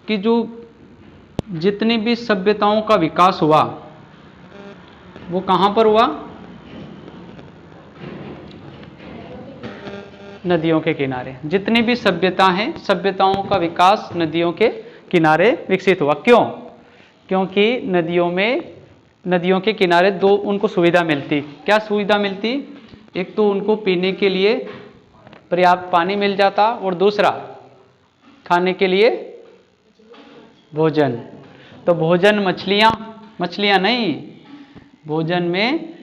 कि जो जितनी भी सभ्यताओं का विकास हुआ वो कहाँ पर हुआ? नदियों के किनारे। जितनी भी सभ्यता हैं, सभ्यताओं का विकास नदियों के किनारे विकसित हुआ। क्यों? क्योंकि नदियों के किनारे दो उनको सुविधा मिलती। क्या सुविधा मिलती? एक तो उनको पीने के लिए पर्याप्त पानी मिल जाता और दूसरा खाने के लिए भोजन। तो भोजन मछलियाँ नहीं, भोजन में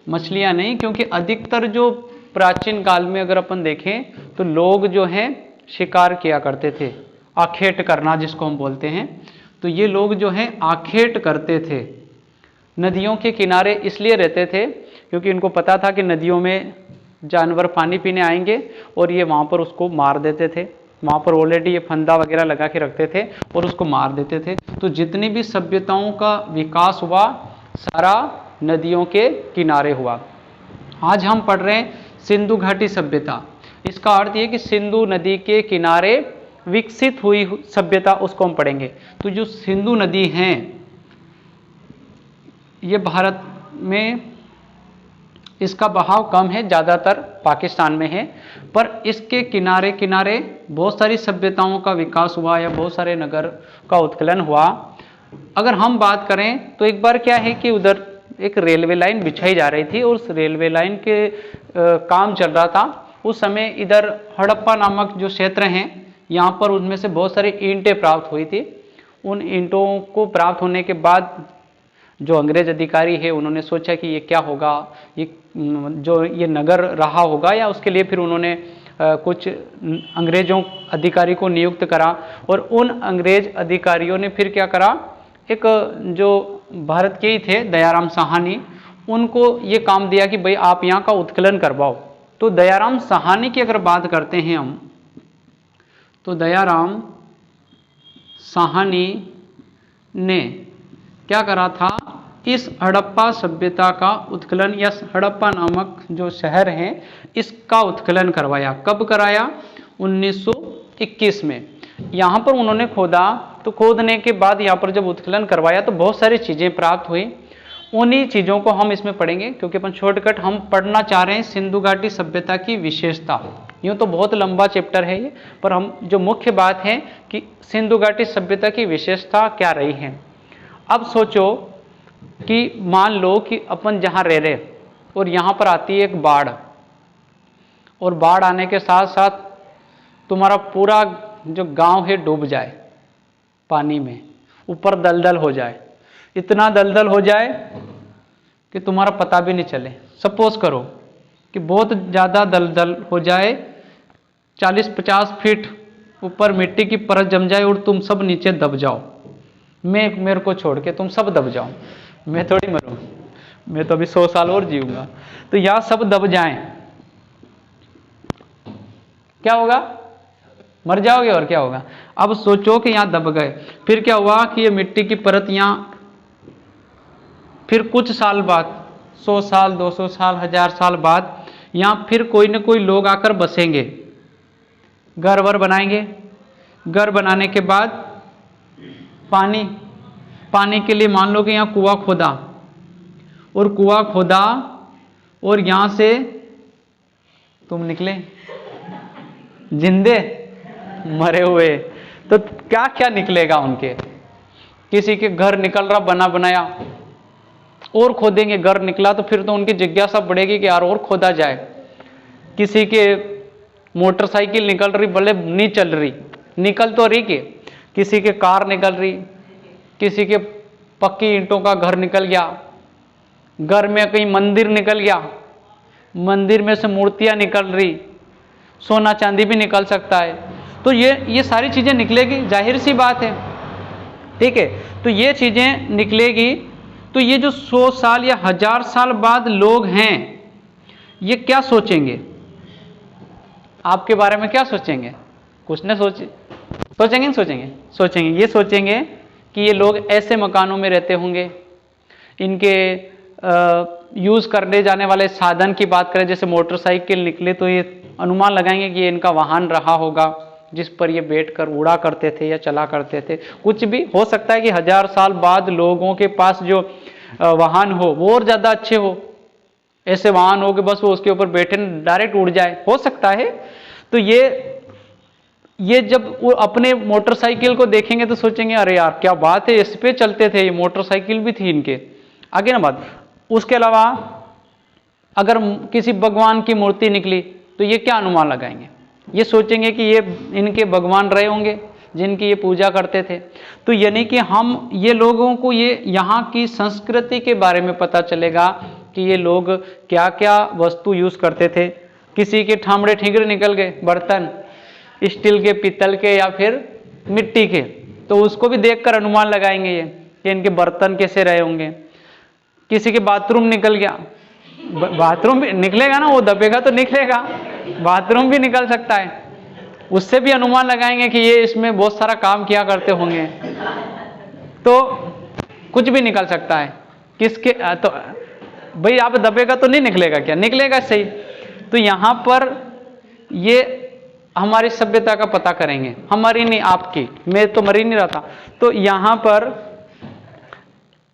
मछलियाँ नहीं, क्योंकि अधिकतर जो प्राचीन काल में अगर अपन देखें तो लोग जो हैं शिकार किया करते थे, आखेट करना जिसको हम बोलते हैं। तो ये लोग जो हैं आखेट करते थे, नदियों के किनारे इसलिए रहते थे क्योंकि इनको पता था कि नदियों में जानवर पानी पीने आएंगे और ये वहाँ पर उसको मार देते थे। वहाँ पर ऑलरेडी ये फंदा वगैरह लगा के रखते थे और उसको मार देते थे। तो जितनी भी सभ्यताओं का विकास हुआ सारा नदियों के किनारे हुआ। आज हम पढ़ रहे हैं सिंधु घाटी सभ्यता। इसका अर्थ ये कि सिंधु नदी के किनारे विकसित हुई सभ्यता, उसको हम पढ़ेंगे। तो जो सिंधु नदी हैं ये भारत में इसका बहाव कम है, ज़्यादातर पाकिस्तान में है, पर इसके किनारे किनारे बहुत सारी सभ्यताओं का विकास हुआ या बहुत सारे नगर का उत्खनन हुआ। अगर हम बात करें तो एक बार क्या है कि उधर एक रेलवे लाइन बिछाई जा रही थी और उस रेलवे लाइन के काम चल रहा था। उस समय इधर हड़प्पा नामक जो क्षेत्र हैं यहाँ पर उनमें से बहुत सारी ईंटें प्राप्त हुई थी। उन ईंटों को प्राप्त होने के बाद जो अंग्रेज अधिकारी है उन्होंने सोचा कि ये क्या होगा, ये नगर रहा होगा या उसके लिए फिर उन्होंने कुछ अंग्रेजों अधिकारी को नियुक्त करा। और उन अंग्रेज अधिकारियों ने फिर क्या करा, एक जो भारत के ही थे दयाराम साहनी, उनको ये काम दिया कि भाई आप यहाँ का उत्खनन करवाओ। तो दयाराम साहनी की अगर बात करते हैं हम, तो दयाराम साहनी ने क्या करा था, इस हड़प्पा सभ्यता का उत्खनन या हड़प्पा नामक जो शहर है इसका उत्खनन करवाया। कब कराया? 1921 में। यहाँ पर उन्होंने खोदा, तो खोदने के बाद यहाँ पर जब उत्खनन करवाया तो बहुत सारी चीज़ें प्राप्त हुई। उन्हीं चीज़ों को हम इसमें पढ़ेंगे क्योंकि अपन शॉर्टकट हम पढ़ना चाह रहे हैं सिंधु घाटी सभ्यता की विशेषता। यूँ तो बहुत लंबा चैप्टर है ये, पर हम जो मुख्य बात है कि सिंधु घाटी सभ्यता की विशेषता क्या रही है। अब सोचो कि मान लो कि अपन जहाँ रह रहे और यहाँ पर आती है एक बाढ़, और बाढ़ आने के साथ साथ तुम्हारा पूरा जो गांव है डूब जाए पानी में, ऊपर दलदल हो जाए, इतना दलदल हो जाए कि तुम्हारा पता भी नहीं चले। सपोज करो कि बहुत ज़्यादा दलदल हो जाए, 40-50 फीट ऊपर मिट्टी की परत जम जाए और तुम सब नीचे दब जाओ, मेरे को छोड़ के तुम सब दब जाओ। मैं थोड़ी मरूं, मैं तो अभी 100 साल और जीऊंगा। तो यहाँ सब दब जाएं, क्या होगा? मर जाओगे और क्या होगा। अब सोचो कि यहाँ दब गए, फिर क्या हुआ कि ये मिट्टी की परत यहाँ फिर कुछ साल बाद, 100 साल 200 साल 1000 साल बाद यहाँ फिर कोई न कोई लोग आकर बसेंगे, घर वर बनाएंगे। घर बनाने के बाद पानी के लिए मान लो कि यहाँ कुआं खोदा, और कुआं खोदा और यहाँ से तुम निकले जिंदे, मरे हुए, तो क्या क्या निकलेगा उनके। किसी के घर निकल रहा बना बनाया, और खोदेंगे, घर निकला तो फिर तो उनकी जिज्ञासा बढ़ेगी कि यार और खोदा जाए। किसी के मोटरसाइकिल निकल रही, भले नहीं चल रही, निकल तो रही के, किसी के कार निकल रही, किसी के पक्की ईंटों का घर निकल गया, घर में कहीं मंदिर निकल गया, मंदिर में से मूर्तियां निकल रही, सोना चांदी भी निकल सकता है। तो ये सारी चीज़ें निकलेगी, जाहिर सी बात है, ठीक है। तो ये चीज़ें निकलेगी, तो ये जो 100 साल या 1000 साल बाद लोग हैं ये क्या सोचेंगे, आपके बारे में क्या सोचेंगे? कुछ न सोचेंगे, नहीं सोचेंगे, ये सोचेंगे कि ये लोग ऐसे मकानों में रहते होंगे, इनके यूज़ करने जाने वाले साधन की बात करें, जैसे मोटरसाइकिल निकले तो ये अनुमान लगाएंगे कि ये इनका वाहन रहा होगा, जिस पर ये बैठकर उड़ा करते थे या चला करते थे। कुछ भी हो सकता है कि 1000 साल बाद लोगों के पास जो वाहन हो वो और ज़्यादा अच्छे हो, ऐसे वाहन हो कि बस वो उसके ऊपर बैठे डायरेक्ट उड़ जाए, हो सकता है। तो ये जब वो अपने मोटरसाइकिल को देखेंगे तो सोचेंगे अरे यार क्या बात है, इस पे चलते थे, ये मोटरसाइकिल भी थी इनके, आगे ना बात। उसके अलावा अगर किसी भगवान की मूर्ति निकली तो ये क्या अनुमान लगाएंगे, ये सोचेंगे कि ये इनके भगवान रहे होंगे जिनकी ये पूजा करते थे। तो यानी कि हम ये लोगों को ये यहाँ की संस्कृति के बारे में पता चलेगा कि ये लोग क्या क्या वस्तु यूज करते थे। किसी के ठामड़े ठीकरे निकल गए बर्तन, स्टील के, पीतल के या फिर मिट्टी के, तो उसको भी देखकर अनुमान लगाएंगे ये कि इनके बर्तन कैसे रहे होंगे। किसी के बाथरूम निकल गया, बाथरूम भी निकलेगा ना, वो दबेगा तो निकलेगा, बाथरूम भी निकल सकता है, उससे भी अनुमान लगाएंगे कि ये इसमें बहुत सारा काम किया करते होंगे। तो कुछ भी निकल सकता है। किसके तो भाई आप दबेगा तो नहीं निकलेगा क्या, निकलेगा सही। तो यहाँ पर ये हमारी सभ्यता का पता करेंगे, हमारी नहीं आपकी, मैं तो मर ही नहीं रहा था। तो यहाँ पर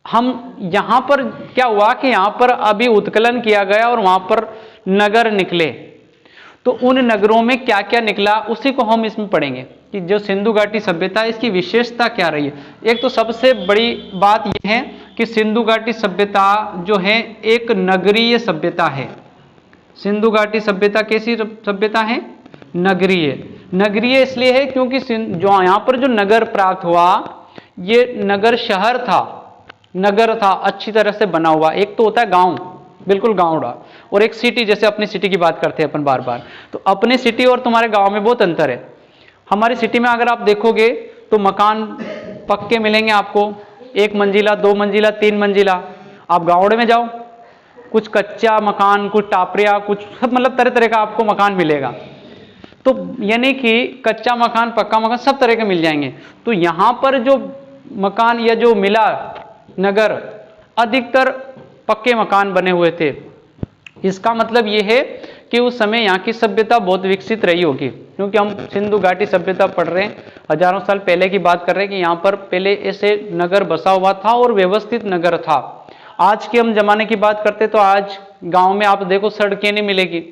यहाँ पर क्या हुआ कि यहाँ पर अभी उत्कलन किया गया और वहां पर नगर निकले, तो उन नगरों में क्या क्या निकला उसी को हम इसमें पढ़ेंगे कि जो सिंधु घाटी सभ्यता है इसकी विशेषता क्या रही है। एक तो सबसे बड़ी बात यह है कि सिंधु घाटी सभ्यता जो है एक नगरीय सभ्यता है। सिंधु घाटी सभ्यता कैसी सभ्यता है, नगरीय। नगरीय इसलिए है क्योंकि जो यहाँ पर जो नगर प्राप्त हुआ, ये नगर शहर था, नगर था अच्छी तरह से बना हुआ। एक तो होता है गांव, बिल्कुल गांवड़ा, और एक सिटी, जैसे अपनी सिटी की बात करते हैं अपन बार बार। तो अपनी सिटी और तुम्हारे गांव में बहुत अंतर है। हमारी सिटी में अगर आप देखोगे तो मकान पक्के मिलेंगे आपको, 1 मंजिला, 2 मंजिला, 3 मंजिला। आप गांवड़े में जाओ, कुछ कच्चा मकान, कुछ टापरिया, कुछ सब मतलब तरह तरह का आपको मकान मिलेगा। तो यानी कि कच्चा मकान, पक्का मकान सब तरह के मिल जाएंगे। तो यहाँ पर जो मकान या जो मिला नगर, अधिकतर पक्के मकान बने हुए थे। इसका मतलब यह है कि उस समय यहाँ की सभ्यता बहुत विकसित रही होगी, क्योंकि हम सिंधु घाटी सभ्यता पढ़ रहे हैं, हजारों साल पहले की बात कर रहे हैं कि यहाँ पर पहले ऐसे नगर बसा हुआ था और व्यवस्थित नगर था। आज के हम जमाने की बात करते तो आज गांव में आप देखो सड़कें नहीं मिलेगी,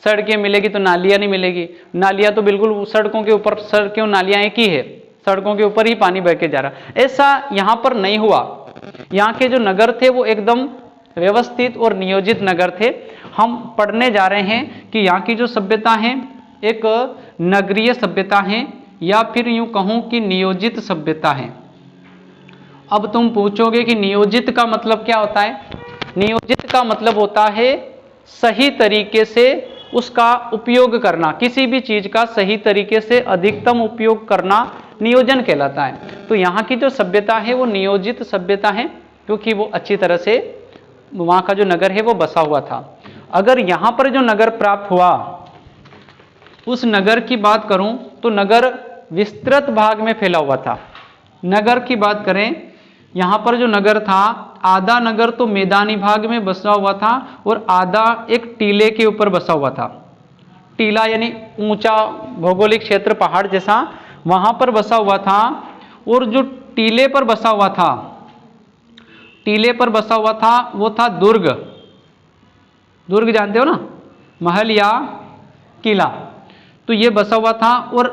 सड़कें मिलेगी तो नालियाँ नहीं मिलेगी, नालियाँ तो बिल्कुल सड़कों के ऊपर, सड़कें नालियाँ एक ही है, सड़कों के ऊपर ही पानी बह के जा रहा। ऐसा यहाँ पर नहीं हुआ। यहाँ के जो नगर थे वो एकदम व्यवस्थित और नियोजित नगर थे। हम पढ़ने जा रहे हैं कि यहाँ की जो सभ्यता है एक नगरीय सभ्यता है, या फिर यूं कहूं कि नियोजित सभ्यता है। अब तुम पूछोगे कि नियोजित का मतलब क्या होता है। नियोजित का मतलब होता है सही तरीके से उसका उपयोग करना, किसी भी चीज का सही तरीके से अधिकतम उपयोग करना नियोजन कहलाता है। तो यहाँ की जो सभ्यता है वो नियोजित सभ्यता है, क्योंकि वो अच्छी तरह से वहाँ का जो नगर है वो बसा हुआ था। अगर यहाँ पर जो नगर प्राप्त हुआ उस नगर की बात करूं तो नगर विस्तृत भाग में फैला हुआ था। नगर की बात करें, यहाँ पर जो नगर था, आधा नगर तो मैदानी भाग में बसा हुआ था और आधा एक टीले के ऊपर बसा हुआ था। टीला यानी ऊंचा भौगोलिक क्षेत्र, पहाड़ जैसा, वहां पर बसा हुआ था। और जो टीले पर बसा हुआ था, टीले पर बसा हुआ था वो था दुर्ग। दुर्ग जानते हो ना, महल या किला। तो ये बसा हुआ था और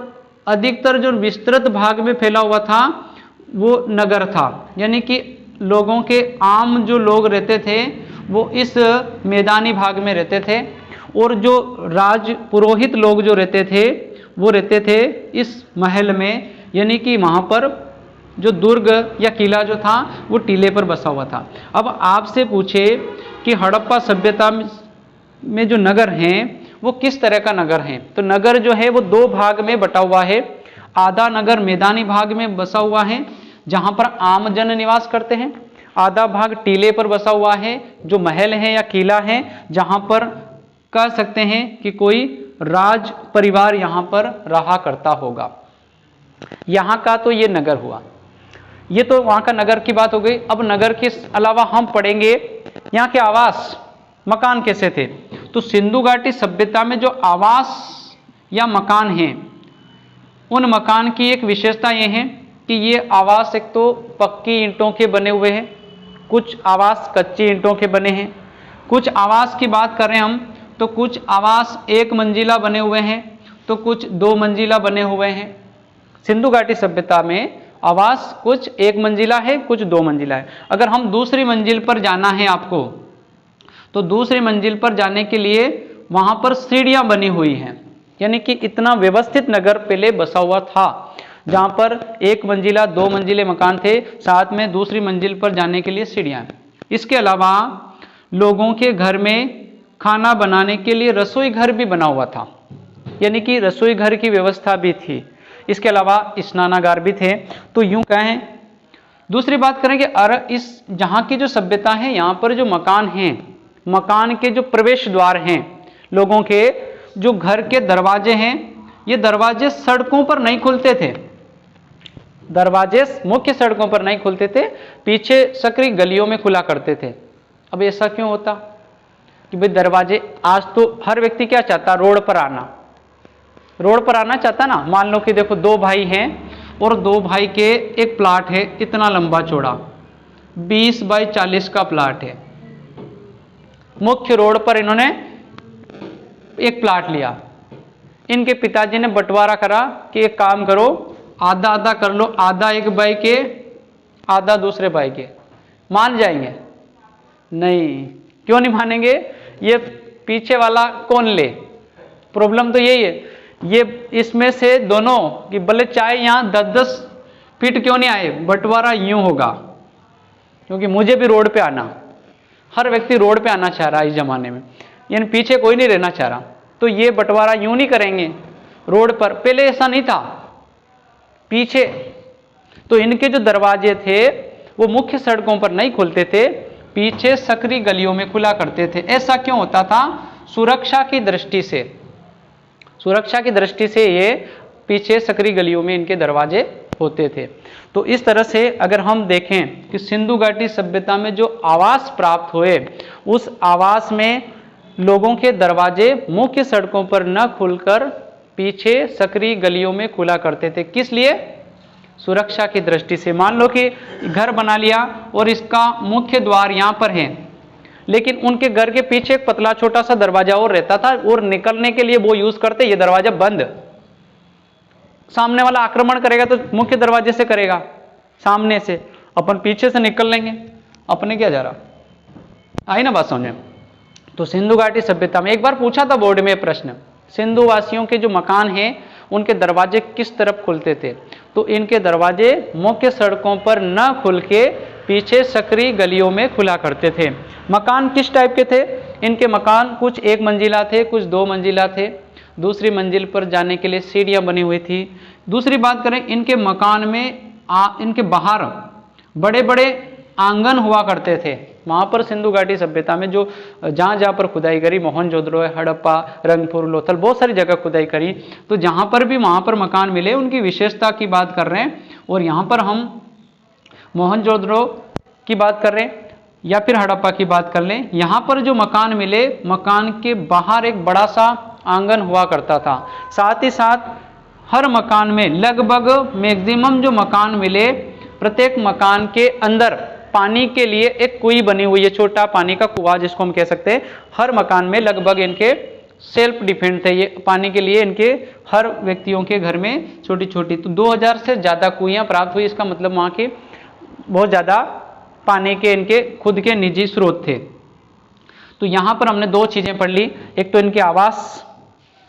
अधिकतर जो विस्तृत भाग में फैला हुआ था वो नगर था। यानी कि लोगों के आम जो लोग रहते थे वो इस मैदानी भाग में रहते थे, और जो राज पुरोहित लोग जो रहते थे वो रहते थे इस महल में। यानी कि वहाँ पर जो दुर्ग या किला जो था वो टीले पर बसा हुआ था। अब आपसे पूछे कि हड़प्पा सभ्यता में जो नगर हैं वो किस तरह का नगर है, तो नगर जो है वो 2 भाग में बटा हुआ है। आधा नगर मैदानी भाग में बसा हुआ है जहां पर आम जन निवास करते हैं, आधा भाग टीले पर बसा हुआ है जो महल है या किला है, जहां पर कह सकते हैं कि कोई राज परिवार यहां पर रहा करता होगा। यहां का तो ये नगर हुआ, ये तो वहां का नगर की बात हो गई। अब नगर के अलावा हम पढ़ेंगे यहाँ के आवास मकान कैसे थे। तो सिंधु घाटी सभ्यता में जो आवास या मकान हैं उन मकान की एक विशेषता ये है कि ये आवास एक तो पक्की ईंटों के बने हुए हैं, कुछ आवास कच्ची ईंटों के बने हैं, कुछ आवास की बात करें हम तो कुछ आवास एक मंजिला बने हुए हैं तो कुछ दो मंजिला बने हुए हैं। सिंधु घाटी सभ्यता में आवास कुछ एक मंजिला है, कुछ दो मंजिला है। अगर हम दूसरी मंजिल पर जाना है आपको, तो दूसरी मंजिल पर जाने के लिए वहां पर सीढ़ियां बनी हुई हैं, यानी कि इतना व्यवस्थित नगर पहले बसा हुआ था, जहां पर एक मंजिला दो मंजिले मकान थे, साथ में दूसरी मंजिल पर जाने के लिए सीढ़ियां। इसके अलावा लोगों के घर में खाना बनाने के लिए रसोई घर भी बना हुआ था, यानी कि रसोई घर की व्यवस्था भी थी। इसके अलावा स्नानागार भी थे। तो यूं कहें, दूसरी बात करें कि इस जहां की जो सभ्यता है, यहां पर जो मकान हैं, मकान के जो प्रवेश द्वार हैं, लोगों के जो घर के दरवाजे हैं, ये दरवाजे सड़कों पर नहीं खुलते थे, दरवाजे मुख्य सड़कों पर नहीं खुलते थे, पीछे सकरी गलियों में खुला करते थे। अब ऐसा क्यों होता कि भाई दरवाजे, आज तो हर व्यक्ति क्या चाहता, रोड पर आना चाहता ना। मान लो कि देखो दो भाई हैं और दो भाई के एक प्लाट है इतना लंबा चौड़ा, 20 बाई 40 का प्लाट है। मुख्य रोड पर इन्होंने एक प्लाट लिया, इनके पिताजी ने बंटवारा करा कि एक काम करो, आधा आधा कर लो, आधा एक भाई के आधा दूसरे भाई के। मान जाएंगे? नहीं। क्यों नहीं मानेंगे? ये पीछे वाला कौन ले? प्रॉब्लम तो यही है, ये इसमें से दोनों कि भले चाहे यहां 10-10 फीट क्यों नहीं आए, बंटवारा यूं होगा, क्योंकि मुझे भी रोड पे आना, हर व्यक्ति रोड पे आना चाह रहा है इस जमाने में, यानी पीछे कोई नहीं रहना चाह रहा। तो ये बंटवारा यूं नहीं करेंगे रोड पर, पहले ऐसा नहीं था, पीछे। तो इनके जो दरवाजे थे वो मुख्य सड़कों पर नहीं खुलते थे, पीछे सकरी गलियों में खुला करते थे। ऐसा क्यों होता था? सुरक्षा की दृष्टि से, सुरक्षा की दृष्टि से ये पीछे सकरी गलियों में इनके दरवाजे होते थे। तो इस तरह से अगर हम देखें कि सिंधु घाटी सभ्यता में जो आवास प्राप्त हुए, उस आवास में लोगों के दरवाजे मुख्य सड़कों पर न खुलकर पीछे सकरी गलियों में खुला करते थे। किस लिए? सुरक्षा की दृष्टि से। मान लो कि घर बना लिया और इसका मुख्य द्वार यहां पर है, लेकिन उनके घर के पीछे एक पतला छोटा सा दरवाजा और रहता था, और निकलने के लिए वो यूज करते ये दरवाजा बंद। सामने वाला आक्रमण करेगा तो मुख्य दरवाजे से करेगा, सामने से, अपन पीछे से निकल लेंगे, अपने क्या जा रहा। आई ना बात समझे? तो सिंधु घाटी सभ्यता में एक बार पूछा था बोर्ड में प्रश्न, सिंधु वासियों के जो मकान हैं उनके दरवाजे किस तरफ खुलते थे? तो इनके दरवाजे मुख्य सड़कों पर न खुल के पीछे सकरी गलियों में खुला करते थे। मकान किस टाइप के थे? इनके मकान कुछ एक मंजिला थे, कुछ दो मंजिला थे, दूसरी मंजिल पर जाने के लिए सीढ़ियां बनी हुई थी। दूसरी बात करें, इनके मकान में इनके बाहर बड़े बड़े आंगन हुआ करते थे। वहां पर सिंधु घाटी सभ्यता में जो जहां जहां पर खुदाई करी, मोहनजोदड़ो, हड़प्पा, रंगपुर, लोथल, बहुत सारी जगह खुदाई करी, तो जहां पर भी वहां पर मकान मिले उनकी विशेषता की बात कर रहे हैं। और यहां पर हम मोहनजोदड़ो की बात कर रहे हैं या फिर हड़प्पा की बात कर लें, यहां पर जो मकान मिले, मकान के बाहर एक बड़ा सा आंगन हुआ करता था। साथ ही साथ हर मकान में लगभग मैक्सिमम जो मकान मिले, प्रत्येक मकान के अंदर पानी के लिए एक कुई बनी हुई है, छोटा पानी का कुआं जिसको हम कह सकते हैं। हर मकान में लगभग इनके सेल्फ डिफेंस थे, ये पानी के लिए इनके हर व्यक्तियों के घर में छोटी छोटी, तो 2000 से ज़्यादा कुइयाँ प्राप्त हुई। इसका मतलब वहाँ के बहुत ज़्यादा पानी के इनके खुद के निजी स्रोत थे। तो यहाँ पर हमने दो चीज़ें पढ़ ली, एक तो इनके आवास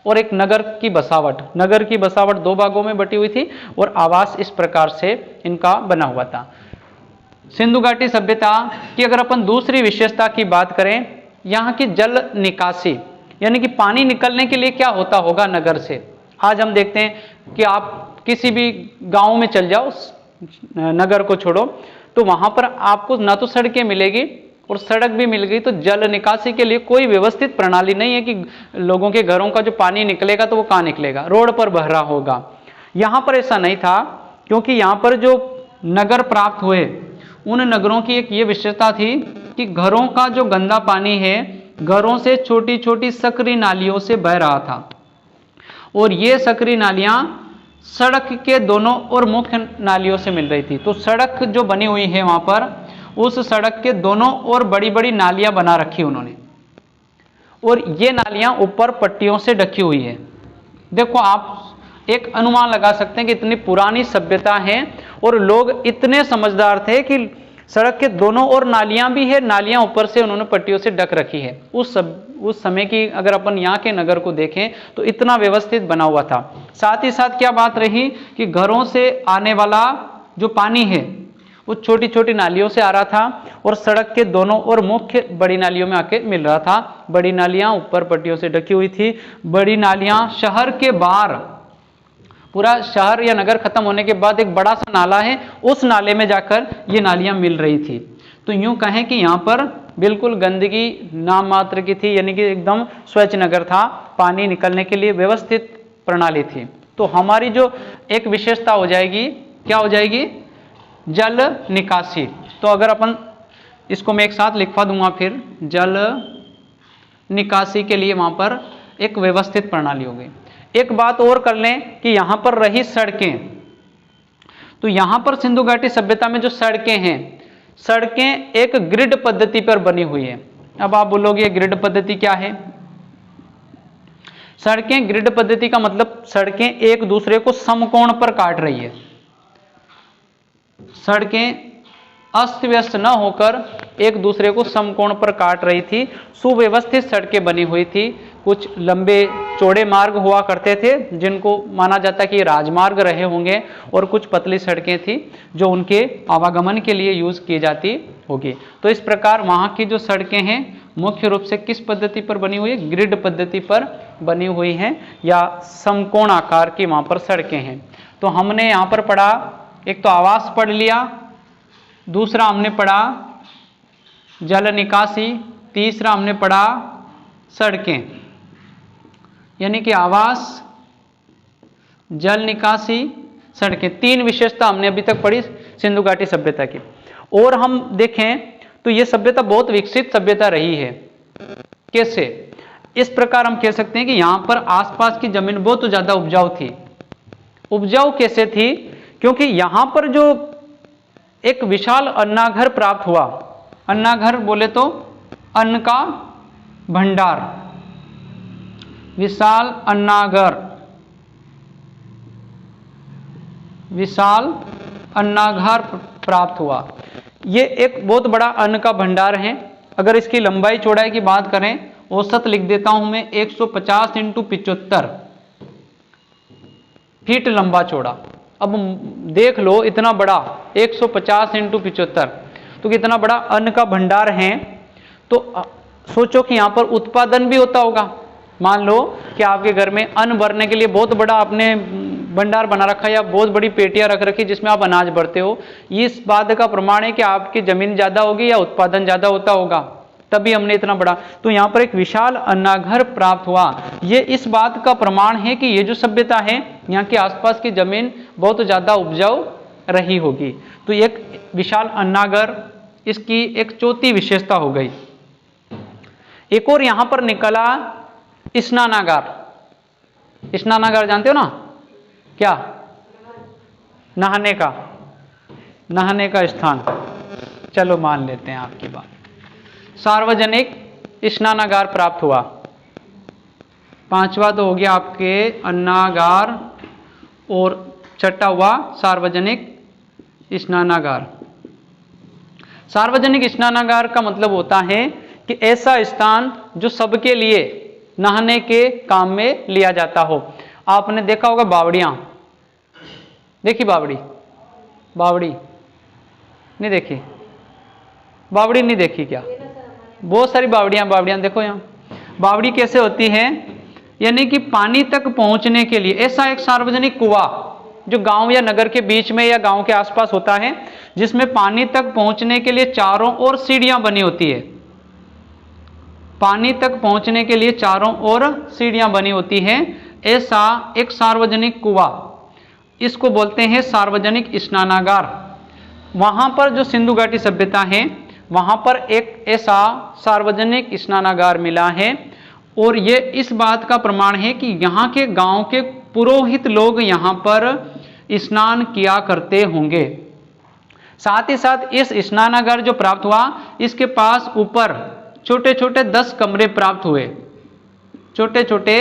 और एक नगर की बसावट। नगर की बसावट दो भागों में बटी हुई थी और आवास इस प्रकार से इनका बना हुआ था। सिंधु घाटी सभ्यता की अगर अपन दूसरी विशेषता की बात करें, यहाँ की जल निकासी, यानी कि पानी निकलने के लिए क्या होता होगा नगर से। आज हम देखते हैं कि आप किसी भी गांव में चल जाओ, नगर को छोड़ो, तो वहां पर आपको ना तो सड़कें मिलेगी और सड़क भी मिल गई तो जल निकासी के लिए कोई व्यवस्थित प्रणाली नहीं है कि लोगों के घरों का जो पानी निकलेगा तो वो कहाँ निकलेगा, रोड पर बह रहा होगा। यहाँ पर ऐसा नहीं था, क्योंकि यहाँ पर जो नगर प्राप्त हुए उन नगरों की एक ये विशेषता थी कि घरों का जो गंदा पानी है घरों से छोटी छोटी सकरी नालियों से बह रहा था, और ये सकरी नालियां सड़क के दोनों ओर मुख्य नालियों से मिल रही थी। तो सड़क जो बनी हुई है वहां पर, उस सड़क के दोनों ओर बड़ी बड़ी नालियां बना रखी उन्होंने, और ये नालियां ऊपर पट्टियों से ढकी हुई है। देखो आप एक अनुमान लगा सकते हैं कि इतनी पुरानी सभ्यता है और लोग इतने समझदार थे कि सड़क के दोनों ओर नालियां भी है, नालियां ऊपर से उन्होंने पट्टियों से ढक रखी है। उस समय की अगर अपन यहाँ के नगर को देखें तो इतना व्यवस्थित बना हुआ था। साथ ही साथ क्या बात रही कि घरों से आने वाला जो पानी है वो छोटी छोटी नालियों से आ रहा था और सड़क के दोनों ओर मुख्य बड़ी नालियों में आके मिल रहा था। बड़ी नालियां ऊपर पट्टियों से ढकी हुई थी। बड़ी नालियां शहर के बाहर, पूरा शहर या नगर खत्म होने के बाद एक बड़ा सा नाला है, उस नाले में जाकर ये नालियां मिल रही थी। तो यूं कहें कि यहाँ पर बिल्कुल गंदगी नाम मात्र की थी, यानी कि एकदम स्वच्छ नगर था, पानी निकलने के लिए व्यवस्थित प्रणाली थी। तो हमारी जो एक विशेषता हो जाएगी, क्या हो जाएगी? जल निकासी। तो अगर अपन इसको मैं एक साथ लिखवा दूंगा, फिर जल निकासी के लिए वहां पर एक व्यवस्थित प्रणाली हो गई। एक बात और कर लें कि यहां पर रही सड़कें, तो यहां पर सिंधु घाटी सभ्यता में जो सड़कें हैं, सड़कें एक ग्रिड पद्धति पर बनी हुई है। अब आप बोलोगे ग्रिड पद्धति क्या है? सड़कें ग्रिड पद्धति का मतलब सड़कें एक दूसरे को समकोण पर काट रही है। सड़कें अस्त व्यस्त न होकर एक दूसरे को समकोण पर काट रही थी। सुव्यवस्थित सड़कें बनी हुई थी। कुछ लंबे चौड़े मार्ग हुआ करते थे जिनको माना जाता कि राजमार्ग रहे होंगे, और कुछ पतली सड़कें थी जो उनके आवागमन के लिए यूज की जाती होगी। तो इस प्रकार वहां की जो सड़कें हैं मुख्य रूप से किस पद्धति पर बनी हुई है? ग्रिड पद्धति पर बनी हुई हैं, या समकोण आकार की वहां पर सड़कें हैं। तो हमने यहाँ पर पढ़ा, एक तो आवास पढ़ लिया, दूसरा हमने पढ़ा जल निकासी, तीसरा हमने पढ़ा सड़कें, यानी कि आवास, जल निकासी, सड़कें। तीन विशेषता हमने अभी तक पढ़ी सिंधु घाटी सभ्यता की। और हम देखें तो यह सभ्यता बहुत विकसित सभ्यता रही है। कैसे? इस प्रकार हम कह सकते हैं कि यहां पर आसपास की जमीन बहुत ज्यादा उपजाऊ थी। उपजाऊ कैसे थी? क्योंकि यहां पर जो एक विशाल अन्नाघर प्राप्त हुआ, अन्नाघर बोले तो अन्न का भंडार, विशाल अन्नाघर, विशाल अन्नाघर प्राप्त हुआ। ये एक बहुत बड़ा अन्न का भंडार है। अगर इसकी लंबाई चौड़ाई की बात करें, औसत लिख देता हूं मैं 150 × 75 फीट लंबा चौड़ा। अब देख लो इतना बड़ा 150 × 75, तो कितना बड़ा अन्न का भंडार है। तो सोचो कि यहाँ पर उत्पादन भी होता होगा। मान लो कि आपके घर में अन्न भरने के लिए बहुत बड़ा आपने भंडार बना रखा है या बहुत बड़ी पेटियां रख रखी जिसमें आप अनाज भरते हो। इस बात का प्रमाण है कि आपकी जमीन ज्यादा होगी या उत्पादन ज्यादा होता होगा, तभी हमने इतना बड़ा। तो यहाँ पर एक विशाल अन्नाघर प्राप्त हुआ। ये इस बात का प्रमाण है कि ये जो सभ्यता है यहाँ के आसपास की जमीन बहुत ज्यादा उपजाऊ रही होगी। तो एक विशाल अन्नाघर इसकी एक चौथी विशेषता हो गई। एक और यहां पर निकला स्नानागार। स्नानागार जानते हो ना? क्या? नहाने का, नहाने का स्थान। चलो मान लेते हैं आपकी बात। सार्वजनिक स्नानागार प्राप्त हुआ। पांचवा तो हो गया आपके अन्नागार, और छठा हुआ सार्वजनिक स्नानागार। सार्वजनिक स्नानागार का मतलब होता है कि ऐसा स्थान जो सबके लिए नहाने के काम में लिया जाता हो। आपने देखा होगा बावड़ियां, देखी बावड़ी? बावड़ी नहीं देखी? बावड़ी नहीं देखी क्या? बहुत सारी बावड़ियां देखो यहाँ। बावड़ी कैसे होती है? यानी कि पानी तक पहुंचने के लिए ऐसा एक सार्वजनिक कुआं जो गांव या नगर के बीच में या गांव के आसपास होता है, जिसमें पानी तक पहुंचने के लिए चारों ओर सीढ़ियां बनी होती है। पानी तक पहुंचने के लिए चारों ओर सीढ़ियां बनी होती हैं। ऐसा एक सार्वजनिक कुआं, इसको बोलते हैं सार्वजनिक स्नानागार। वहां पर जो सिंधु घाटी सभ्यता है वहां पर एक ऐसा सार्वजनिक स्नानागार मिला है, और ये इस बात का प्रमाण है कि यहाँ के गांव के पुरोहित लोग यहाँ पर स्नान किया करते होंगे। साथ ही साथ इस स्नानागार जो प्राप्त हुआ, इसके पास ऊपर छोटे छोटे 10 कमरे प्राप्त हुए, छोटे छोटे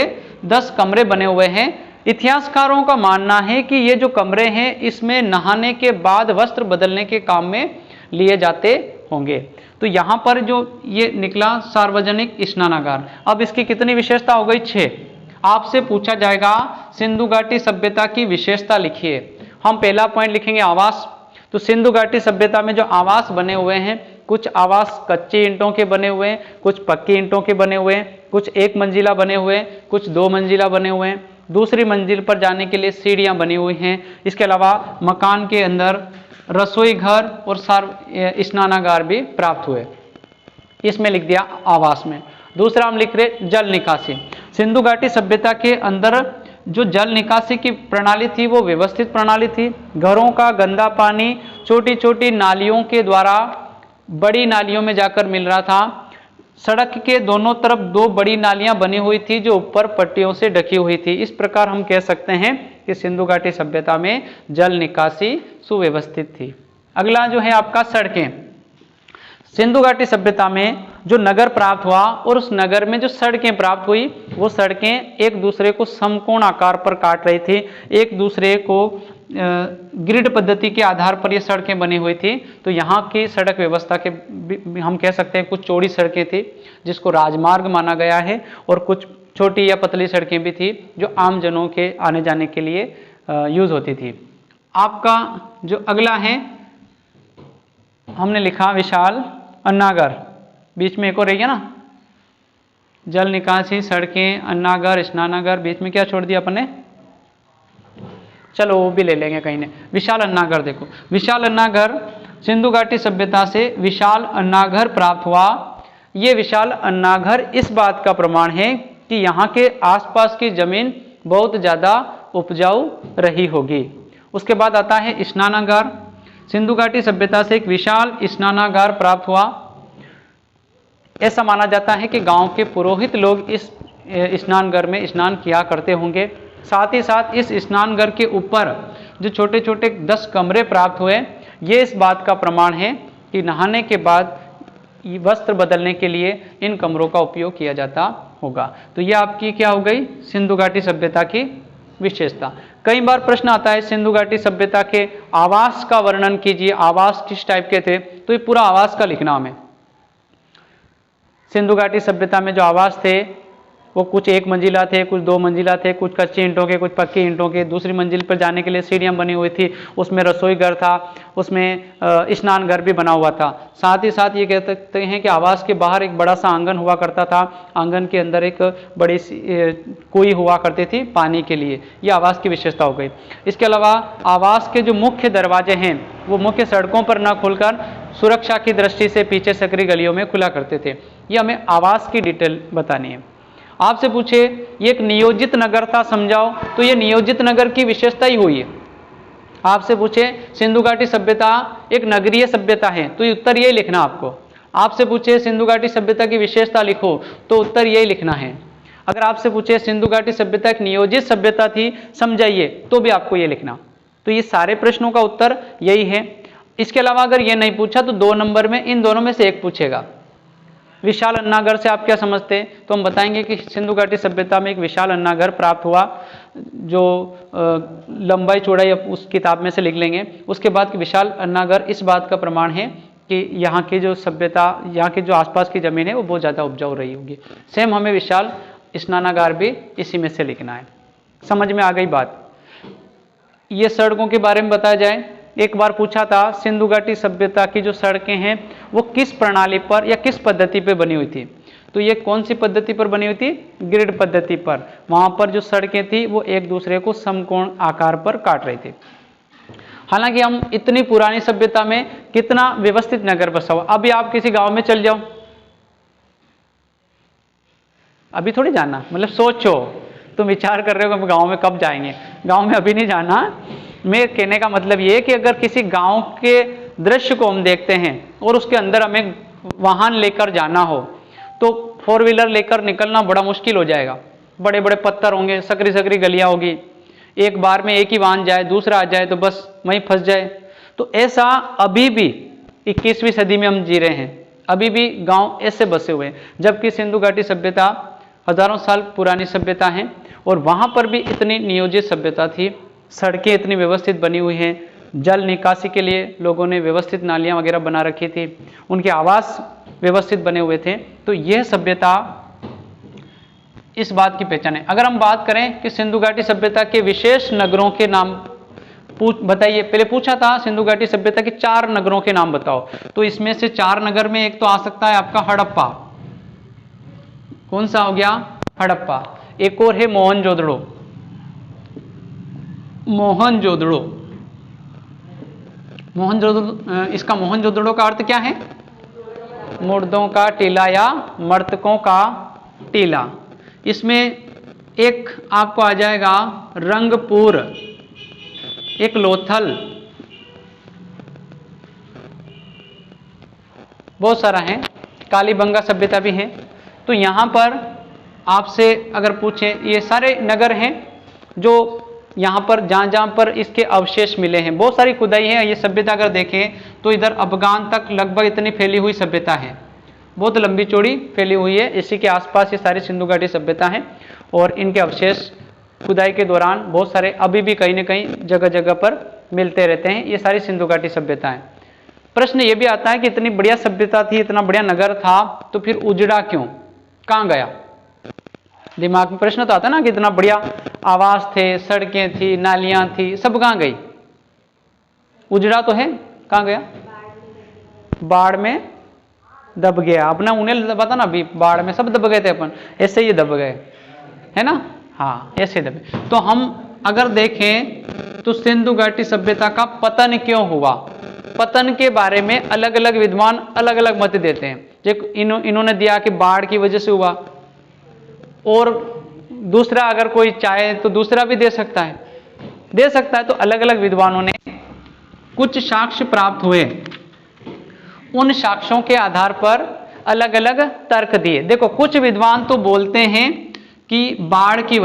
10 कमरे बने हुए हैं। इतिहासकारों का मानना है कि ये जो कमरे हैं इसमें नहाने के बाद वस्त्र बदलने के काम में लिए जाते होंगे। तो यहाँ पर जो ये निकला सार्वजनिक स्नानागार। अब इसकी कितनी विशेषता हो गई? 6। आपसे पूछा जाएगा सिंधु घाटी सभ्यता की विशेषता लिखिए। हम पहला पॉइंट लिखेंगे आवास। तो सिंधु घाटी सभ्यता में जो आवास बने हुए हैं, कुछ आवास कच्ची ईंटों के बने हुए हैं, कुछ पक्की ईंटों के बने हुए हैं, कुछ 1 मंजिला बने हुए हैं, कुछ 2 मंजिला बने हुए हैं। दूसरी मंजिल पर जाने के लिए सीढ़ियां बनी हुई हैं। इसके अलावा मकान के अंदर रसोई घर और स्नानागार भी प्राप्त हुए। इसमें लिख दिया आवास में। दूसरा हम लिख रहे जल निकासी। सिंधु घाटी सभ्यता के अंदर जो जल निकासी की प्रणाली थी वो व्यवस्थित प्रणाली थी। घरों का गंदा पानी छोटी छोटी नालियों के द्वारा बड़ी नालियों में जाकर मिल रहा था। सड़क के दोनों तरफ 2 बड़ी नालियां बनी हुई थी जो ऊपर पट्टियों से ढकी हुई थी। इस प्रकार हम कह सकते हैं कि सिंधु घाटी सभ्यता में जल निकासी सुव्यवस्थित थी। अगला जो है आपका सड़कें। सिंधु घाटी सभ्यता में जो नगर प्राप्त हुआ और उस नगर में जो सड़कें प्राप्त हुई, वो सड़कें एक दूसरे को समकोण आकार पर काट रही थी। एक दूसरे को ग्रिड पद्धति के आधार पर ये सड़कें बनी हुई थी। तो यहाँ की सड़क व्यवस्था के हम कह सकते हैं कुछ चौड़ी सड़कें थी जिसको राजमार्ग माना गया है, और कुछ छोटी या पतली सड़कें भी थी जो आम जनों के आने जाने के लिए यूज होती थी। आपका जो अगला है हमने लिखा विशाल अन्नागार। बीच में एक और रही है ना, जल निकासी, सड़कें, अन्नागार, स्नानागार, बीच में क्या छोड़ दिया अपन ने? चलो वो भी ले लेंगे कहीं ने। विशाल अन्नागार देखो, विशाल अन्नागार सिंधु घाटी सभ्यता से विशाल अन्नागार प्राप्त हुआ। ये विशाल अन्नागार इस बात का प्रमाण है कि यहाँ के आसपास की जमीन बहुत ज़्यादा उपजाऊ रही होगी। उसके बाद आता है स्नानागार। सिंधु घाटी सभ्यता से एक विशाल स्नानागार प्राप्त हुआ। ऐसा माना जाता है कि गांव के पुरोहित लोग इस स्नानघर में स्नान किया करते होंगे। साथ ही साथ इस स्नानघर के ऊपर जो छोटे छोटे 10 कमरे प्राप्त हुए, ये इस बात का प्रमाण है कि नहाने के बाद वस्त्र बदलने के लिए इन कमरों का उपयोग किया जाता होगा। तो ये आपकी क्या हो गई? सिंधु घाटी सभ्यता की विशेषता। कई बार प्रश्न आता है सिंधु घाटी सभ्यता के आवास का वर्णन कीजिए, आवास किस टाइप के थे? तो ये पूरा आवास का लिखना हमें। सिंधु घाटी सभ्यता में जो आवास थे वो कुछ 1 मंजिला थे, कुछ 2 मंजिला थे, कुछ कच्ची ईंटों के, कुछ पक्की ईंटों के। दूसरी मंजिल पर जाने के लिए सीढ़ियां बनी हुई थी, उसमें रसोई घर था, उसमें स्नान घर भी बना हुआ था। साथ ही साथ ये कह सकते हैं कि आवास के बाहर एक बड़ा सा आंगन हुआ करता था। आंगन के अंदर एक बड़ी सी कुई हुआ करती थी पानी के लिए। ये आवास की विशेषता हो गई। इसके अलावा आवास के जो मुख्य दरवाजे हैं वो मुख्य सड़कों पर न खुलकर सुरक्षा की दृष्टि से पीछे सकरी गलियों में खुला करते थे। ये हमें आवास की डिटेल बतानी है। आपसे पूछे ये एक नियोजित नगर था, समझाओ, तो ये नियोजित नगर की विशेषता ही हुई है। आपसे पूछे सिंधु घाटी सभ्यता एक नगरीय सभ्यता है, तो उत्तर यही लिखना आपको। आपसे पूछे सिंधु घाटी सभ्यता की विशेषता लिखो, तो उत्तर यही लिखना है। अगर आपसे पूछे सिंधु घाटी सभ्यता एक नियोजित सभ्यता थी, समझाइए, तो भी आपको ये लिखना। तो ये सारे प्रश्नों का उत्तर यही है। इसके अलावा अगर ये नहीं पूछा तो 2 नंबर में इन दोनों में से एक पूछेगा। विशाल अन्नागार से आप क्या समझते हैं? तो हम बताएंगे कि सिंधु घाटी सभ्यता में एक विशाल अन्नागार प्राप्त हुआ, जो लंबाई चौड़ाई उस किताब में से लिख लेंगे। उसके बाद कि विशाल अन्नागार इस बात का प्रमाण है कि यहाँ की जो सभ्यता, यहाँ की जो आसपास की जमीन है वो बहुत ज़्यादा उपजाऊ रही होगी। सेम हमें विशाल स्नानागार भी इसी में से लिखना है। समझ में आ गई बात? ये सड़कों के बारे में बताया जाए। एक बार पूछा था सिंधु घाटी सभ्यता की जो सड़कें हैं वो किस प्रणाली पर या किस पद्धति पर बनी हुई थी? तो ये कौन सी पद्धति पर बनी हुई थी? ग्रिड पद्धति पर। वहां पर जो सड़कें थी वो एक दूसरे को समकोण आकार पर काट रही थी। हालांकि हम इतनी पुरानी सभ्यता में कितना व्यवस्थित नगर बसा हुआ। अभी आप किसी गांव में चल जाओ, अभी थोड़ी जाना, मतलब सोचो, तुम विचार कर रहे हो कि हम गांव में कब जाएंगे। गांव में अभी नहीं जाना। मैं कहने का मतलब ये है कि अगर किसी गांव के दृश्य को हम देखते हैं और उसके अंदर हमें वाहन लेकर जाना हो तो 4 व्हीलर लेकर निकलना बड़ा मुश्किल हो जाएगा। बड़े बड़े पत्थर होंगे, सकरी सकरी गलियां होगी, एक बार में एक ही वाहन जाए, दूसरा आ जाए तो बस वहीं फंस जाए। तो ऐसा अभी भी 21वीं सदी में हम जी रहे हैं, अभी भी गांव ऐसे बसे हुए हैं, जबकि सिंधु घाटी सभ्यता हजारों साल पुरानी सभ्यता है और वहां पर भी इतनी नियोजित सभ्यता थी, सड़कें इतनी व्यवस्थित बनी हुई हैं, जल निकासी के लिए लोगों ने व्यवस्थित नालियां वगैरह बना रखी थी, उनके आवास व्यवस्थित बने हुए थे। तो यह सभ्यता इस बात की पहचान है। अगर हम बात करें कि सिंधु घाटी सभ्यता के विशेष नगरों के नाम बताइए, पहले पूछा था सिंधु घाटी सभ्यता के 4 नगरों के नाम बताओ, तो इसमें से 4 नगर में एक तो आ सकता है आपका हड़प्पा। कौन सा हो गया? हड़प्पा। एक और है मोहनजोदड़ो। मोहनजोदड़ो, मोहनजोदड़ो, इसका मोहनजोदड़ो का अर्थ क्या है? मुर्दों का टीला या मर्तकों का टीला। इसमें एक आपको आ जाएगा रंगपुर, एक लोथल, बहुत सारा है, कालीबंगा सभ्यता भी है। तो यहां पर आपसे अगर पूछे, ये सारे नगर हैं जो यहां पर जहां पर इसके अवशेष मिले हैं, बहुत सारी खुदाई है। ये सभ्यता अगर देखें तो इधर अफगान तक लगभग इतनी फैली हुई सभ्यता है, बहुत लंबी चौड़ी फैली हुई है। इसी के आसपास ये सारी सिंधु घाटी सभ्यता है और इनके अवशेष खुदाई के दौरान बहुत सारे अभी भी कहीं न कहीं जगह जगह पर मिलते रहते हैं। ये सारी सिंधु घाटी सभ्यता है। प्रश्न ये भी आता है कि इतनी बढ़िया सभ्यता थी, इतना बढ़िया नगर था, तो फिर उजड़ा क्यों, कहां गया? दिमाग में प्रश्न तो आता है ना कि इतना बढ़िया आवास थे, सड़कें थी, नालियां थी, सब कहां गई? उजड़ा तो है, कहां गया? बाढ़ में दब गया। अपना उन्हें दबा था ना, अभी बाढ़ में सब दब गए थे, अपन ऐसे ही दब गए, है ना? हाँ, ऐसे दबे। तो हम अगर देखें तो सिंधु घाटी सभ्यता का पतन क्यों हुआ, पतन के बारे में अलग अलग विद्वान अलग अलग मत देते हैं। इन्होंने दिया कि बाढ़ की वजह से हुआ, और दूसरा अगर कोई चाहे तो दूसरा भी दे सकता है। तो अलग अलग विद्वानों ने कुछ साक्ष्य प्राप्त हुए, उन साक्ष्यों के आधार पर अलग अलग तर्क दिए। देखो, कुछ विद्वान तो बोलते हैं कि बाढ़ की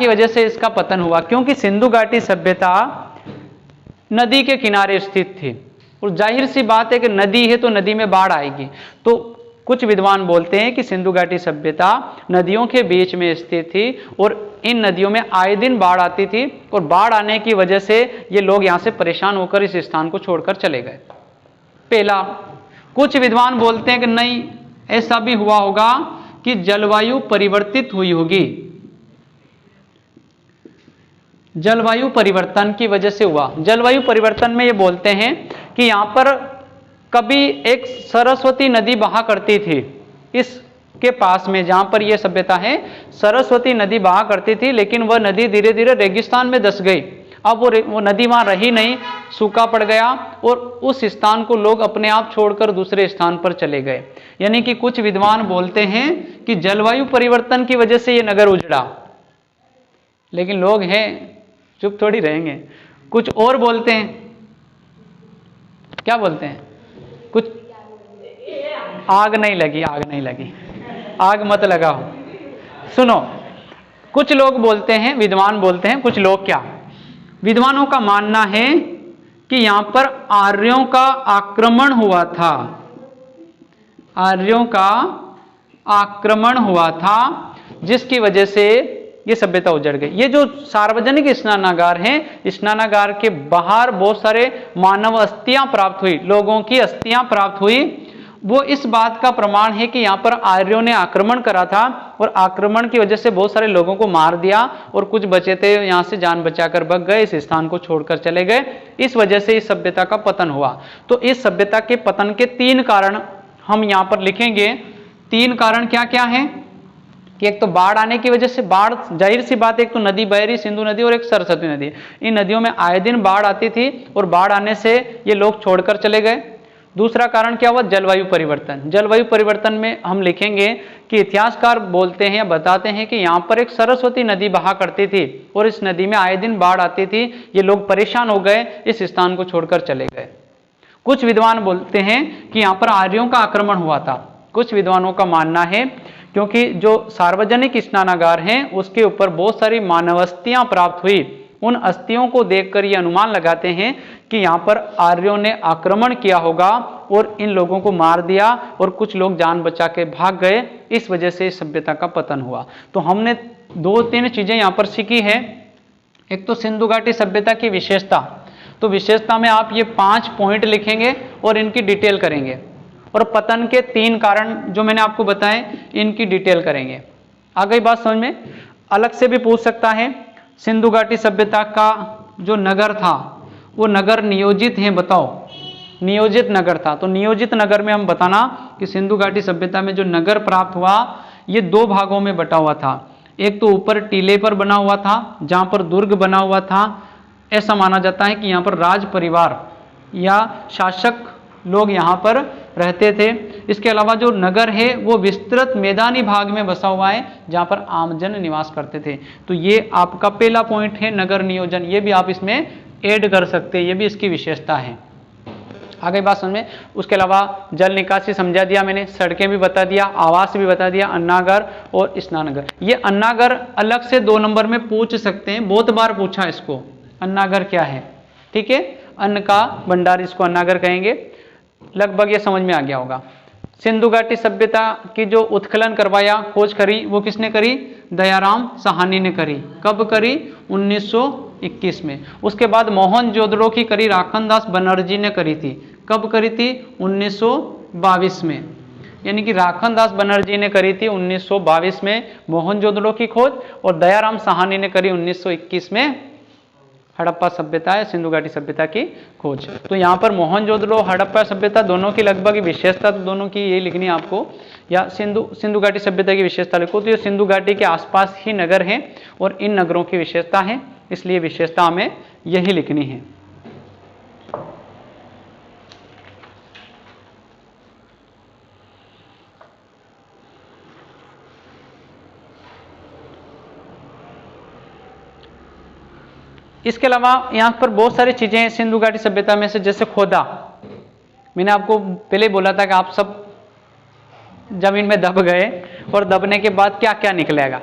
वजह से इसका पतन हुआ, क्योंकि सिंधु घाटी सभ्यता नदी के किनारे स्थित थी और जाहिर सी बात है कि नदी है तो नदी में बाढ़ आएगी। तो कुछ विद्वान बोलते हैं कि सिंधु घाटी सभ्यता नदियों के बीच में स्थित थी और इन नदियों में आए दिन बाढ़ आती थी, और बाढ़ आने की वजह से ये लोग यहां से परेशान होकर इस स्थान को छोड़कर चले गए। पहला। कुछ विद्वान बोलते हैं कि नहीं, ऐसा भी हुआ होगा कि जलवायु परिवर्तित हुई होगी, जलवायु परिवर्तन की वजह से हुआ। जलवायु परिवर्तन में ये बोलते हैं कि यहां पर कभी एक सरस्वती नदी बहा करती थी, इसके पास में जहां पर यह सभ्यता है, सरस्वती नदी बहा करती थी, लेकिन वह नदी धीरे धीरे रेगिस्तान में धंस गई। अब वो नदी वहां रही नहीं, सूखा पड़ गया और उस स्थान को लोग अपने आप छोड़कर दूसरे स्थान पर चले गए। यानी कि कुछ विद्वान बोलते हैं कि जलवायु परिवर्तन की वजह से यह नगर उजड़ा, लेकिन लोग हैं चुप थोड़ी रहेंगे। कुछ और बोलते हैं, क्या बोलते हैं? कुछ आग नहीं लगी, आग मत लगाओ। सुनो, कुछ लोग बोलते हैं, विद्वान बोलते हैं, कुछ लोग क्या, विद्वानों का मानना है कि यहां पर आर्यों का आक्रमण हुआ था, आर्यों का आक्रमण हुआ था, जिसकी वजह से ये सभ्यता उजड़ गई। ये जो सार्वजनिक स्नानागार हैं, स्नानागार के बाहर बहुत सारे मानव अस्थियां प्राप्त हुई, लोगों की अस्थियां प्राप्त हुई, वो इस बात का प्रमाण है कि यहाँ पर आर्यों ने आक्रमण करा था और आक्रमण की वजह से बहुत सारे लोगों को मार दिया और कुछ बचे थे यहाँ से जान बचाकर भाग गए, इस स्थान को छोड़कर चले गए। इस वजह से इस सभ्यता का पतन हुआ। तो इस सभ्यता के पतन के 3 कारण हम यहाँ पर लिखेंगे। 3 कारण क्या क्या हैं कि एक तो बाढ़ आने की वजह से, बाढ़ जाहिर सी बात, एक तो नदी बह रही, सिंधु नदी, और एक सरस्वती नदी, इन नदियों में आए दिन बाढ़ आती थी और बाढ़ आने से ये लोग छोड़कर चले गए। दूसरा कारण क्या हुआ? जलवायु परिवर्तन। जलवायु परिवर्तन में हम लिखेंगे कि इतिहासकार बोलते हैं या बताते हैं कि यहाँ पर एक सरस्वती नदी बहा करती थी और इस नदी में आए दिन बाढ़ आती थी, ये लोग परेशान हो गए, इस स्थान को छोड़कर चले गए। कुछ विद्वान बोलते हैं कि यहाँ पर आर्यों का आक्रमण हुआ था। कुछ विद्वानों का मानना है क्योंकि जो सार्वजनिक स्नानागार हैं उसके ऊपर बहुत सारी मानव प्राप्त हुई। उन अस्थियों को देखकर ये अनुमान लगाते हैं कि यहाँ पर आर्यों ने आक्रमण किया होगा और इन लोगों को मार दिया और कुछ लोग जान बचा के भाग गए, इस वजह से इस सभ्यता का पतन हुआ। तो हमने 2-3 चीजें यहाँ पर सीखी है। एक तो सिंधु घाटी सभ्यता की विशेषता, तो विशेषता में आप ये 5 पॉइंट लिखेंगे और इनकी डिटेल करेंगे, और पतन के 3 कारण जो मैंने आपको बताए इनकी डिटेल करेंगे। आ गई बात समझ में? अलग से भी पूछ सकता है, सिंधु घाटी सभ्यता का जो नगर था वो नगर नियोजित है, बताओ। नियोजित नगर था, तो नियोजित नगर में हम बताना कि सिंधु घाटी सभ्यता में जो नगर प्राप्त हुआ ये 2 भागों में बटा हुआ था। एक तो ऊपर टीले पर बना हुआ था जहाँ पर दुर्ग बना हुआ था। ऐसा माना जाता है कि यहाँ पर राज परिवार या शासक लोग यहाँ पर रहते थे। इसके अलावा जो नगर है वो विस्तृत मैदानी भाग में बसा हुआ है जहाँ पर आमजन निवास करते थे। तो ये आपका पहला पॉइंट है, नगर नियोजन। ये भी आप इसमें ऐड कर सकते हैं, ये भी इसकी विशेषता है। आगे बात समझ में? उसके अलावा जल निकासी समझा दिया मैंने, सड़कें भी बता दिया, आवास भी बता दिया, अन्नागार और स्नानघर। ये अन्नागार अलग से 2 नंबर में पूछ सकते हैं, बहुत बार पूछा इसको, अन्नागार क्या है। ठीक है, अन्न का भंडार, इसको अन्नागार कहेंगे। लगभग ये समझ में आ गया होगा। सिंधु घाटी सभ्यता की जो उत्खनन करवाया, खोज करी, वो किसने करी? दयाराम साहनी ने करी। कब करी? 1921 में। उसके बाद मोहनजोदड़ो की करी राखनदास बनर्जी ने करी थी। कब करी थी? 1922 में। यानी कि राखनदास बनर्जी ने करी थी 1922 में मोहनजोदड़ो की खोज, और दयाराम साहनी ने करी 1921 में हड़प्पा सभ्यता है, सिंधु घाटी सभ्यता की खोज। तो यहाँ पर मोहनजोदड़ो, हड़प्पा सभ्यता दोनों की लगभग विशेषता तो दोनों की यही लिखनी है आपको, या सिंधु घाटी सभ्यता की विशेषता लिखो। तो ये सिंधु घाटी के आसपास ही नगर हैं और इन नगरों की विशेषता है, इसलिए विशेषता हमें यही लिखनी है। इसके अलावा यहाँ पर बहुत सारी चीजें सिंधु घाटी सभ्यता में से, जैसे खोदा। मैंने आपको पहले बोला था कि आप सब जमीन में दब गए और दबने के बाद क्या क्या निकलेगा,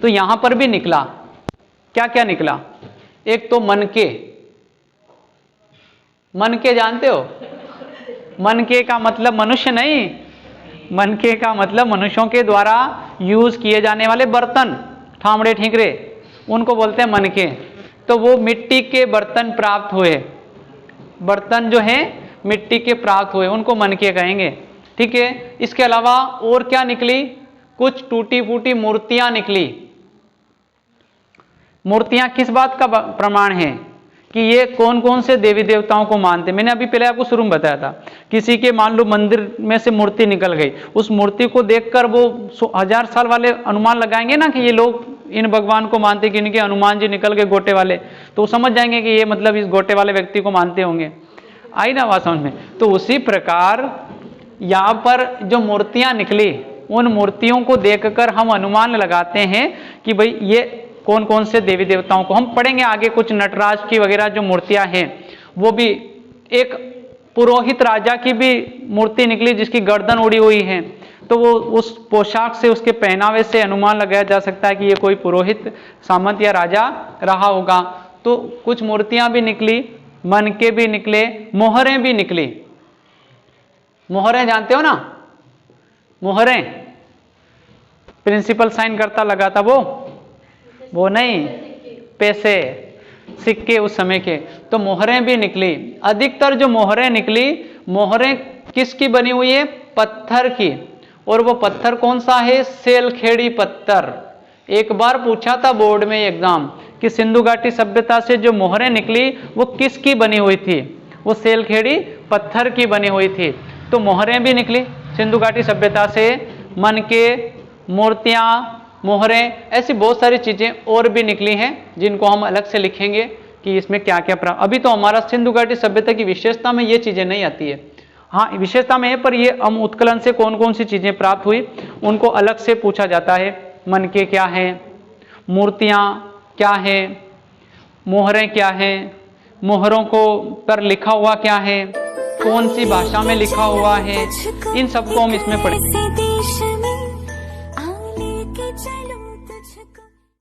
तो यहाँ पर भी निकला। क्या क्या निकला? एक तो मनके। मनके जानते हो? मनके का मतलब मनुष्य नहीं, मनके का मतलब मनुष्यों के द्वारा यूज किए जाने वाले बर्तन, ठामड़े ठीकरे, उनको बोलते हैं मनके। तो वो मिट्टी के बर्तन प्राप्त हुए, बर्तन जो है मिट्टी के प्राप्त हुए, उनको मनके कहेंगे। ठीक है, इसके अलावा और क्या निकली? कुछ टूटी फूटी मूर्तियां निकली। मूर्तियां किस बात का प्रमाण है कि ये कौन कौन से देवी देवताओं को मानते? मैंने अभी पहले आपको शुरू में बताया था, किसी के मान लो मंदिर में से मूर्ति निकल गई, उस मूर्ति को देखकर वो 1000 साल वाले अनुमान लगाएंगे ना कि ये लोग इन भगवान को मानते, कि इनके हनुमान जी निकल गए गोटे वाले, तो समझ जाएंगे कि ये मतलब इस गोटे वाले व्यक्ति को मानते होंगे। आई ना बात समझ में? तो उसी प्रकार यहाँ पर जो मूर्तियां निकली, उन मूर्तियों को देखकर हम अनुमान लगाते हैं कि भाई ये कौन कौन से देवी देवताओं को। हम पढ़ेंगे आगे, कुछ नटराज की वगैरह जो मूर्तियां हैं, वो भी एक पुरोहित राजा की भी मूर्ति निकली जिसकी गर्दन उड़ी हुई है, तो वो उस पोशाक से, उसके पहनावे से अनुमान लगाया जा सकता है कि ये कोई पुरोहित, सामंत या राजा रहा होगा। तो कुछ मूर्तियां भी निकली, मनके भी निकले, मोहरें भी निकली। मोहरें जानते हो ना? मोहरें प्रिंसिपल साइन करता लगा था वो नहीं, पैसे, सिक्के उस समय के, तो मोहरें भी निकली। अधिकतर जो मोहरें निकली, मोहरें किसकी बनी हुई है? पत्थर की। और वो पत्थर कौन सा है? सेलखेड़ी पत्थर। एक बार पूछा था बोर्ड में एग्जाम कि सिंधु घाटी सभ्यता से जो मोहरें निकली वो किसकी बनी हुई थी? वो सेलखेड़ी पत्थर की बनी हुई थी। तो मोहरें भी निकली सिंधु घाटी सभ्यता से, मनके, मूर्तियां, मोहरें, ऐसी बहुत सारी चीजें और भी निकली हैं जिनको हम अलग से लिखेंगे कि इसमें क्या क्या अभी तो हमारा सिंधु घाटी सभ्यता की विशेषता में ये चीजें नहीं आती है। हाँ, विशेषता में है, पर ये हम उत्खनन से कौन कौन सी चीजें प्राप्त हुई उनको अलग से पूछा जाता है। मनके क्या है, मूर्तियां क्या है, मोहरें क्या है, मोहरों को पर लिखा हुआ क्या है, कौन सी भाषा में लिखा हुआ है, इन सबको हम इसमें पढ़ेंगे।